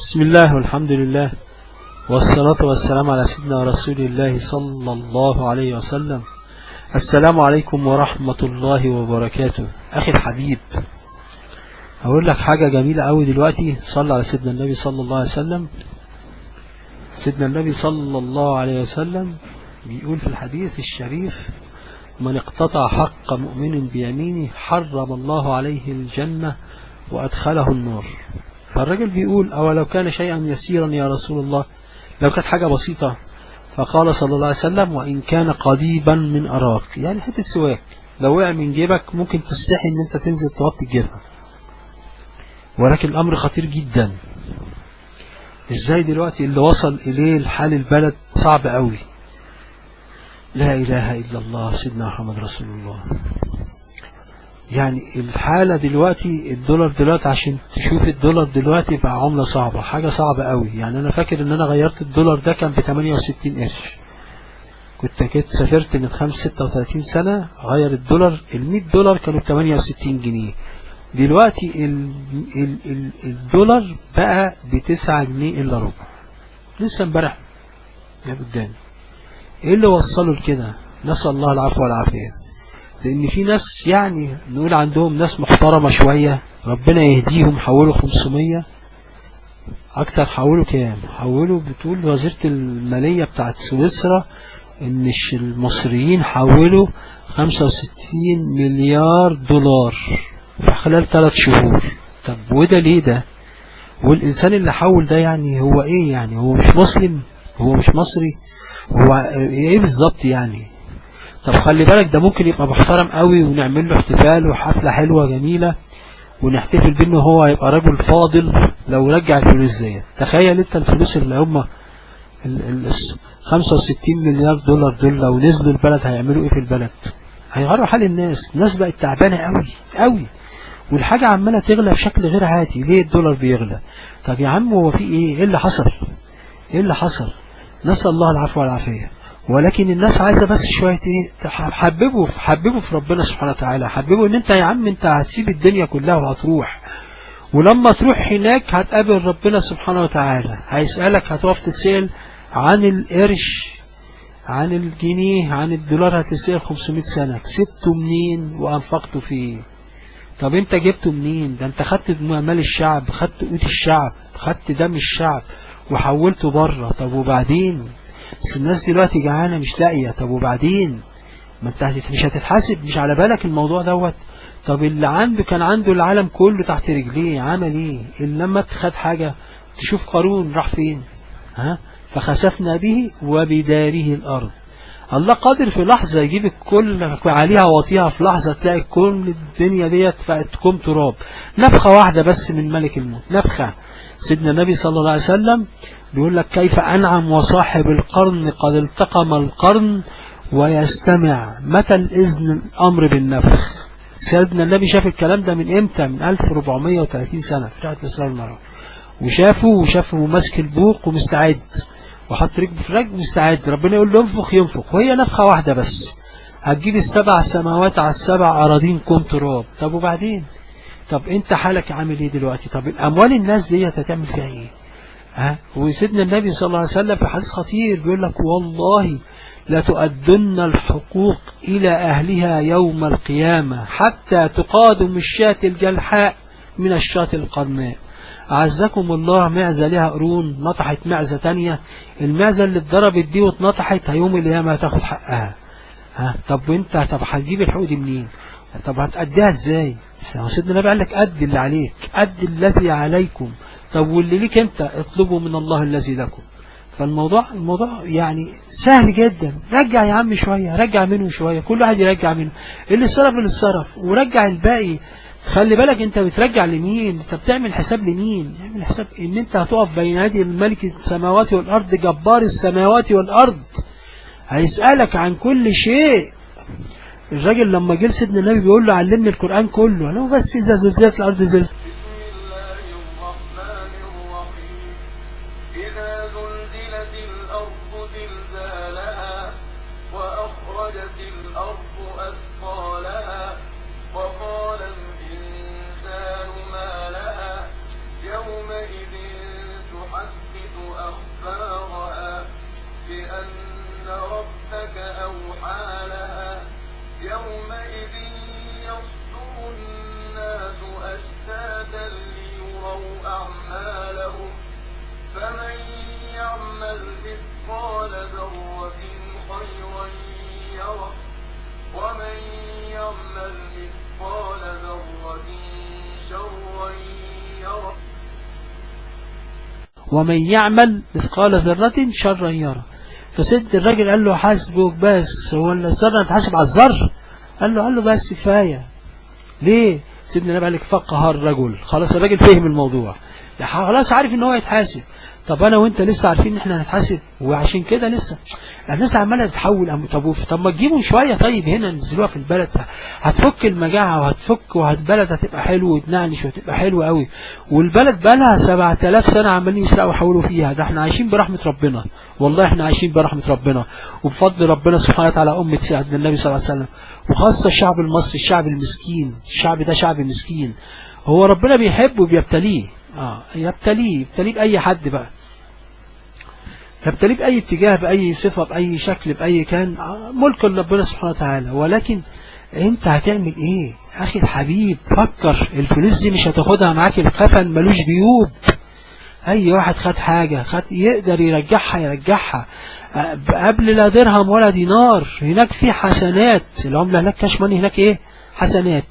بسم الله والحمد لله والصلاة والسلام على سيدنا رسول الله صلى الله عليه وسلم. السلام عليكم ورحمة الله وبركاته. أخي الحبيب، هقول لك حاجة جميلة قوي دلوقتي. صلى على سيدنا النبي صلى الله عليه وسلم. سيدنا النبي صلى الله عليه وسلم بيقول في الحديث الشريف: من اقتطع حق مؤمن بيمينه حرم الله عليه الجنة وأدخله النار. فالرجل بيقول: أولو كان شيئا يسيرا يا رسول الله، لو كانت حاجة بسيطة؟ فقال صلى الله عليه وسلم: وإن كان قضيبا من أراك، يعني حتة سواك لو وقع من جيبك ممكن تستحي ان انت تنزل تغطي جيبها. ولكن الأمر خطير جدا. ازاي دلوقتي اللي وصل إليه الحال البلد صعب قوي؟ لا إله إلا الله سيدنا محمد رسول الله. يعني الحالة دلوقتي الدولار دلوقتي، عشان تشوف الدولار دلوقتي بقى عملة صعبة، حاجة صعبة قوي. يعني أنا فاكر إن أنا غيرت الدولار ده كان ب68 قرش. كنت سافرت من 36 سنة، غير الدولار ال100 دولار كانوا ب68 جنيه. دلوقتي الدولار بقى ب9 جنيه إلا ربع. لسه امبارح جاب قدامي. إيه اللي وصله لكده؟ نسأل الله العفو والعافية. لأن في ناس يعني نقول عندهم ناس محترمة شوية، ربنا يهديهم، حولوا 500 أكتر. حولوا كام؟ حولوا، بتقول وزيرة المالية بتاعت سويسرا إن المصريين حولوا 65 مليار دولار في خلال 3 شهور. طب وده ليه ده؟ والإنسان اللي حول ده يعني هو إيه؟ يعني هو مش مسلم؟ هو مش مصري؟ هو إيه بالظبط يعني؟ طب خلي بالك، ده ممكن يبقى محترم قوي ونعمل له احتفال وحفلة حلوة جميلة ونحتفل بانه هو هيبقى رجل فاضل لو رجع الفلوس ديت. تخيل انت الفلوس اللي هم 65 مليار دولار دول لو نزلوا البلد هيعملوا ايه في البلد؟ هيغيروا حال الناس. الناس بقت تعبانة قوي قوي، والحاجة عمالة تغلى بشكل غير عادي. ليه الدولار بيغلى؟ طب يا عم هو في ايه؟ ايه اللي حصل؟ ايه اللي حصل؟ نسأل الله العفو والعافية. ولكن الناس عايزة بس شوية ايه؟ حببوا في ربنا سبحانه وتعالى. حببوا ان انت يا عم انت هتسيب الدنيا كلها وهتروح، ولما تروح هناك هتقابل ربنا سبحانه وتعالى. هيسألك، هتقف تسأل عن القرش، عن الجنيه، عن الدولار. هتسأل 500 سنة كسبته منين وأنفقته فيه. طب انت جبته منين؟ ده انت خدت مال الشعب، خدت قوت الشعب، خدت دم الشعب وحولته بره. طب وبعدين؟ بس الناس دلوقتي جعانة مش لاقية. طب وبعدين؟ ما انت مش هتتحاسب؟ مش على بالك الموضوع دوت؟ طب اللي عنده كان عنده العالم كله تحت رجليه، عمل ايه؟ اللي لما خد حاجة. تشوف قارون راح فين؟ فخسفنا به وبداره الأرض. الله قادر في لحظة يجيب الكل عليها واطيها، في لحظة تلاقي كل الدنيا ديت بقت كوم تراب. نفخة واحدة بس من ملك الموت، نفخة. سيدنا النبي صلى الله عليه وسلم بيقول لك: كيف أنعم وصاحب القرن قد التقم القرن ويستمع متى الإذن الأمر بالنفخ. سيدنا النبي شاف الكلام ده من إمتى؟ من 1430 سنة في رحلة الإسراء والمعراج. وشافه ماسك البوق ومستعد، وحط رجله في رجل مستعد. ربنا يقول له ينفخ، ينفخ، وهي نفخة واحدة بس هتجيب ال7 سماوات على ال7 أراضين كوم تراب. طب وبعدين؟ طب انت حالك عامل ايه دلوقتي؟ طب الأموال الناس ديت هتعمل فيها ايه؟ وسيدنا النبي صلى الله عليه وسلم في حديث خطير بيقول لك: والله لتؤدن الحقوق إلى أهلها يوم القيامة حتى تقادم الشاة الجلحاء من الشاة القرناء. أعزكم الله، معزة لها قرون نطحت معزة تانية. المعزة اللي اتضربت دي واتنطحت يوم القيامة هتاخد حقها. طب وانت هتجيب الحقوق دي منين؟ طب هتأديها ازاي؟ سيدنا النبي قال لك: أد اللي عليك، أد الذي عليكم. طب واللي ليك انت اطلبوا من الله الذي لكم. فالموضوع يعني سهل جدا. رجع يا عم شوية، رجع منه شوية، كل واحد يرجع منه. اللي صرف اللي صرف، ورجع الباقي. خلي بالك انت بترجع لمين؟ انت بتعمل حساب لمين؟ اعمل حساب ان انت هتقف بين يدي الملك السماوات والارض، جبار السماوات والارض، هيسألك عن كل شيء. الراجل لما جه سيدنا النبي بيقول له: علمني القرآن كله. قال له: بس إذا زلزلت الأرض زلزال. إذا زلزلت الأرض زلزالها وأخرجت الأرض أثقالها وقال الإنسان ما لها يومئذ ومن يعمل مثقال ذرة شرا يرى. فسيد الراجل قال له حاسبك بس، هو الذرة هتحاسب على الذر؟ قال له بس كفاية. ليه؟ سيدنا النبي قال لك فقه الرجل، خلاص الراجل فهم الموضوع، خلاص عارف ان هو يتحاسب. طب انا وانت لسه عارفين ان احنا هنتحاسب، وعشان كده لسه الناس عماله تتحول. طب ما تجيبوا شويه طيب هنا ننزلوها في البلد، هتفك المجاعه والبلد هتبقى حلو وتنعنش وهتبقى حلوه قوي. والبلد بقى لها 7000 سنه عمالين يسرقوا ويحولوا فيها، ده احنا عايشين برحمه ربنا، والله احنا عايشين برحمه ربنا وبفضل ربنا سبحانه وتعالى. امه سيدنا النبي صلى الله عليه وسلم، وخاصه الشعب المصري، الشعب المسكين، الشعب ده شعب مسكين، هو ربنا بيحبه وبيبتليه. يبتليه بأي حد بقى، يبتليه بأي اتجاه، بأي صفة، بأي شكل، بأي كان، ملك ربنا سبحانه وتعالى. ولكن انت هتعمل ايه اخي الحبيب؟ فكر، الفلوس دي مش هتاخدها معاك، الكفن ملوش جيوب. اي واحد خد حاجة يقدر يرجعها قبل لا درهم ولا دينار. هناك في حسنات، العملة هناك كاش ماني، هناك ايه؟ حسنات.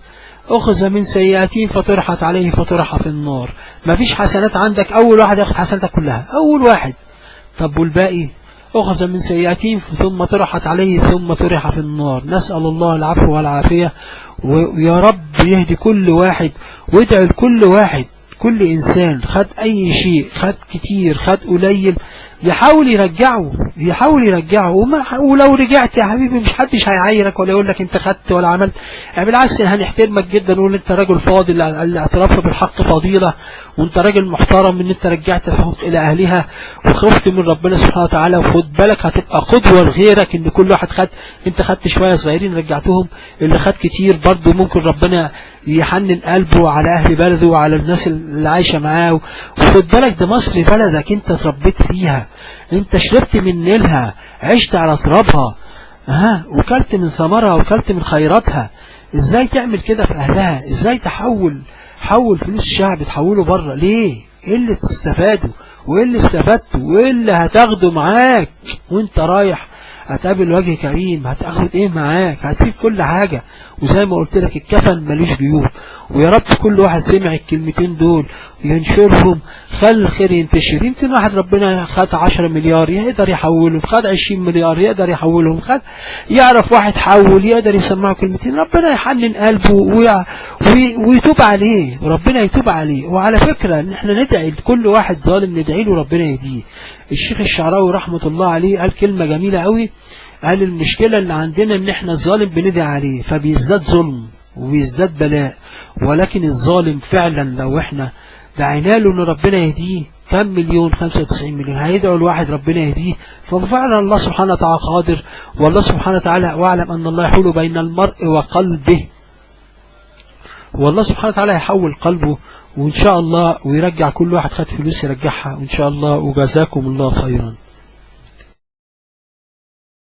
أخذ من سيئاتين فطرحت عليه فطرح في النار. مفيش حسنات عندك، أول واحد ياخد حسناتك كلها، أول واحد. طب والباقي؟ أخذ من سيئاتين ثم طرحت عليه ثم طرح في النار. نسأل الله العفو والعافية، ويا رب يهدي كل واحد، وادعي لكل واحد، كل إنسان خد أي شيء، خد كتير خد قليل، يحاول يرجعه. ولو رجعت يا حبيبي مش حدش هيعايرك ولا يقول لك انت خدت ولا عملت، بالعكس هنحترمك جدا ونقول انت راجل فاضل، الاعتراف بالحق فضيلة، وانت راجل محترم ان انت رجعت الحقوق الى اهلها وخفت من ربنا سبحانه وتعالى. وخد بالك هتبقى قدوة لغيرك، ان كل واحد انت خدت شوية صغيرين رجعتهم، اللي خد كتير برضو ممكن ربنا يحنن قلبه على اهل بلده وعلى الناس اللي عايشة معاه. وخد بالك ده مصر بلدك، انت اتربيت فيها، انت شربت من نيلها، عشت على ترابها، وكلت من ثمرها وكلت من خيراتها. ازاي تعمل كده في اهلها؟ ازاي حول فلوس الشعب تحوله بره؟ ليه؟ ايه اللي تستفاده وايه اللي استفدته وايه اللي هتاخده معاك وانت رايح هتقابل وجه كريم؟ هتاخد ايه معاك؟ هتسيب كل حاجة. وزي ما قلت لك الكفن ملوش جيوب. ويا رب كل واحد سمع الكلمتين دول ينشرهم، خلي الخير ينتشر. يمكن واحد ربنا خد 10 مليار يقدر يحولهم، خد 20 مليار يقدر يحولهم، يعرف واحد حول يقدر يسمعه كلمتين، ربنا يحنن قلبه ويتوب عليه، ربنا يتوب عليه. وعلى فكرة ان احنا ندعي لكل واحد ظالم، ندعي له ربنا يهديه. الشيخ الشعراوي رحمة الله عليه قال كلمة جميلة قوي، قال المشكلة اللي عندنا ان احنا الظالم بندعي عليه فبيزداد ظلم وبيزداد بلاء، ولكن الظالم فعلا لو احنا دعينا له ان ربنا يهديه، كم مليون؟ 95 مليون هيدعوا الواحد ربنا يهديه. ففعلا الله سبحانه وتعالى قادر، والله سبحانه وتعالى واعلم ان الله يحول بين المرء وقلبه، والله سبحانه وتعالى يحول قلبه وان شاء الله ويرجع كل واحد خد فلوس يرجعها وان شاء الله. وجزاكم الله خيرا.